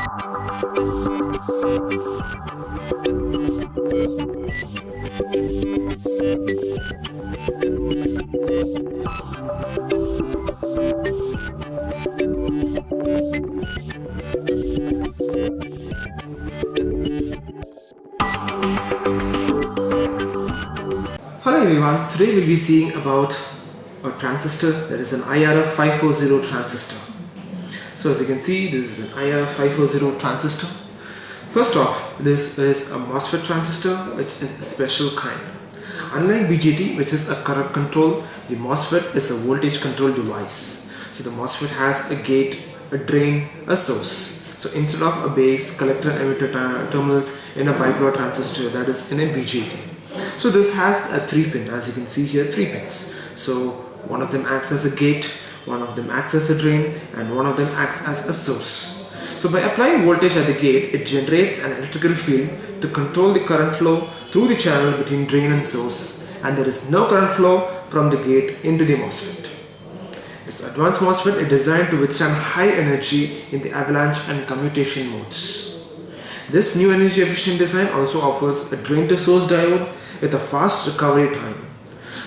Hello everyone, today we'll be seeing about a transistor that is an IRF540 transistor. So as you can see, this is an IRF540 transistor. First off, this is a MOSFET transistor, which is a special kind. Unlike BJT, which is a current control, the MOSFET is a voltage control device. So the MOSFET has a gate, a drain, a source. So instead of a base, collector and emitter terminals in a bipolar transistor, that is in a BJT. So this has a 3-pin, as you can see here, 3 pins. So one of them acts as a gate, one of them acts as a drain, and one of them acts as a source. So by applying voltage at the gate, it generates an electrical field to control the current flow through the channel between drain and source, and there is no current flow from the gate into the MOSFET. This advanced MOSFET is designed to withstand high energy in the avalanche and commutation modes. This new energy efficient design also offers a drain to source diode with a fast recovery time.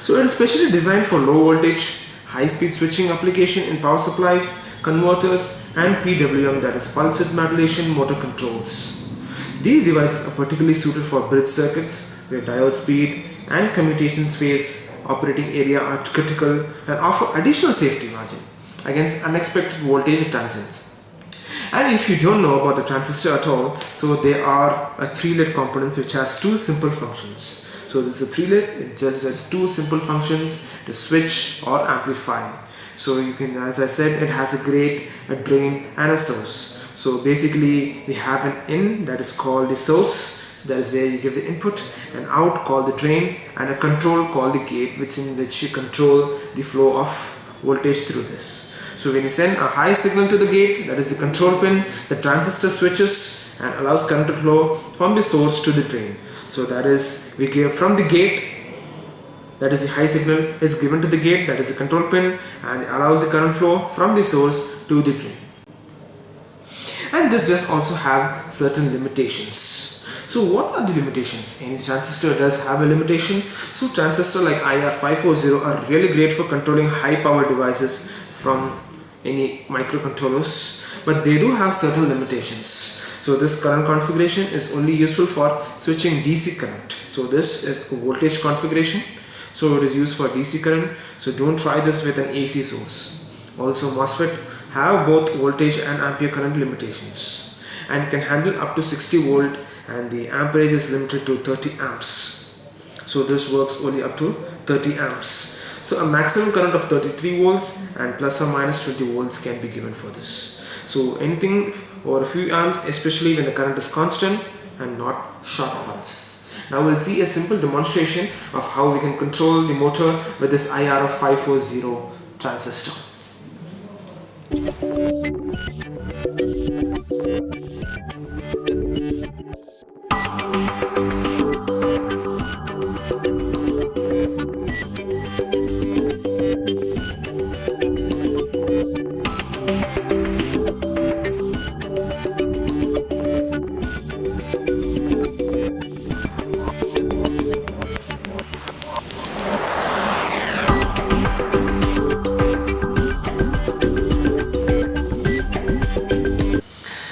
So it is specially designed for low voltage, high speed switching application in power supplies, converters and PWM, that is pulse width modulation motor controls. These devices are particularly suited for bridge circuits where diode speed and commutations phase operating area are critical and offer additional safety margin against unexpected voltage transients. And if you don't know about the transistor at all, so there are a 3-lead components which has 2 simple functions. So this is a 3-lead, it just does 2 simple functions to switch or amplify. So you can, as I said, it has a gate, a drain and a source. So basically we have an in, that is called the source, so that is where you give the input, and out called the drain, and a control called the gate, in which you control the flow of voltage through this. So when you send a high signal to the gate, that is the control pin, the transistor switches and allows current to flow from the source to the drain. So that is, we give from the gate, that is the high signal is given to the gate, that is the control pin, and allows the current flow from the source to the drain. And this does also have certain limitations. So what are the limitations? Any transistor does have a limitation. So transistors like IR540 are really great for controlling high power devices from any microcontrollers, but they do have certain limitations. So this current configuration is only useful for switching DC current. So this is a voltage configuration, so it is used for DC current. So don't try this with an AC source. Also MOSFET have both voltage and ampere current limitations and can handle up to 60 volt, and the amperage is limited to 30 amps. So this works only up to 30 amps. So a maximum current of 33 volts and plus or minus 20 volts can be given for this. So anything over a few amps, especially when the current is constant and not sharp pulses. Now we'll see a simple demonstration of how we can control the motor with this IRF540 transistor.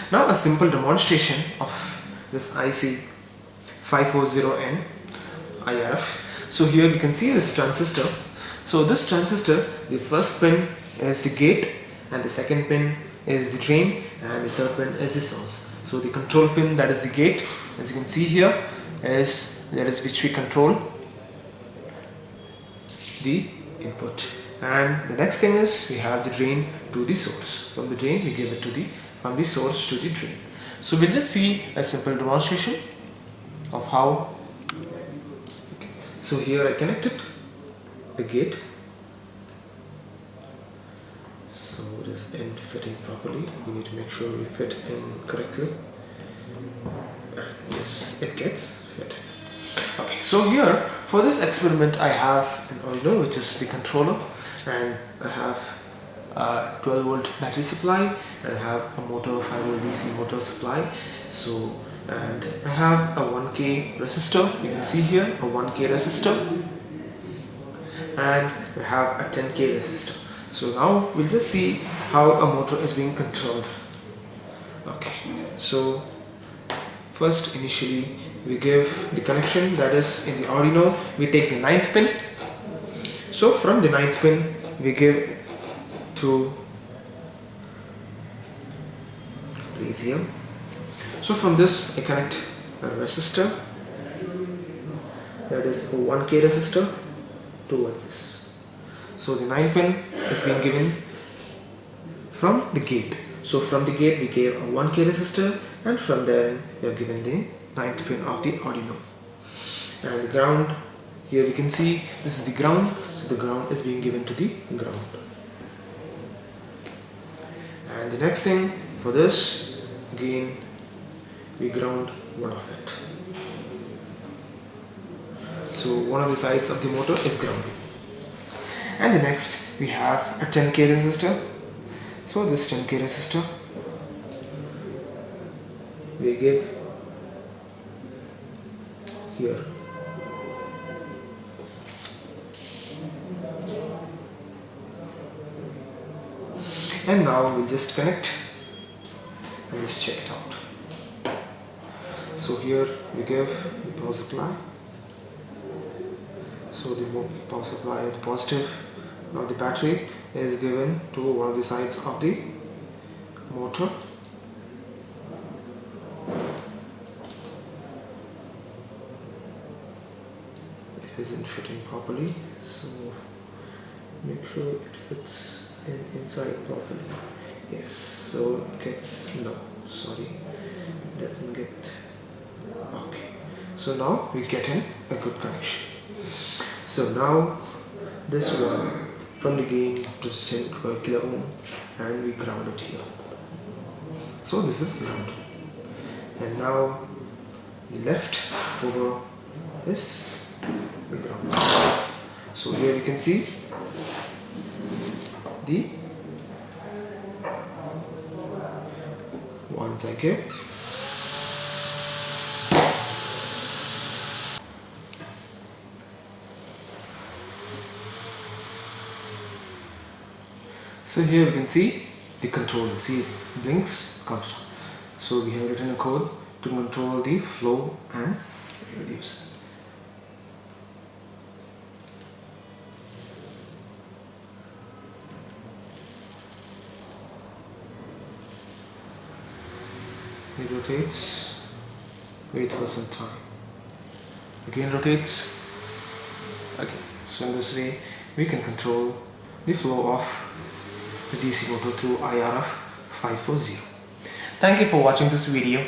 Now a simple demonstration of this IC 540N IRF. So here we can see this transistor. So this transistor, the first pin is the gate, and the second pin is the drain, and the third pin is the source. So the control pin, that is the gate, as you can see here, is which we control the input. And the next thing is we have the drain to the source. From the drain we give it to from the source to the drain. So we'll just see a simple demonstration of how. Okay. So here I connected the gate. So it is in fitting properly. We need to make sure we fit in correctly. And yes, it gets fit. Okay, so here for this experiment I have an Arduino, which is the controller, and I have 12 volt battery supply, and I have a motor, 5 volt DC motor supply. So, and I have a 1K resistor, you can see here a 1K resistor, and we have a 10K resistor. So now we'll just see how a motor is being controlled. Okay, so first initially we give the connection, that is in the Arduino we take the 9th pin. So from the 9th pin we give to place here. So from this I connect a resistor, that is a 1K resistor, towards this. So the 9th pin is being given from the gate. So from the gate we gave a 1K resistor, and from there we have given the 9th pin of the Arduino. And the ground, here we can see this is the ground, so the ground is being given to the ground. And the next thing for this, again we ground one of it. So one of the sides of the motor is grounded. And the next we have a 10K resistor. So this 10K resistor we give here. And now we'll just connect and just check it out. So here we give the power supply. So the power supply, the positive of the battery is given to one of the sides of the motor. It isn't fitting properly, so make sure it fits inside properly. Yes, so it gets, no, sorry, it doesn't get, okay. So now we get in a good connection. So now this one from the gain to 10 kilo ohm, and we ground it here. So this is ground. And now the left over this we ground. So here we can see the ones I give. So here you can see the controller. See, it blinks, comes down. So we have written a code to control the flow and reduce. It rotates, wait for some time, again rotates, okay. So in this way we can control the flow of the DC motor through IRF540. Thank you for watching this video.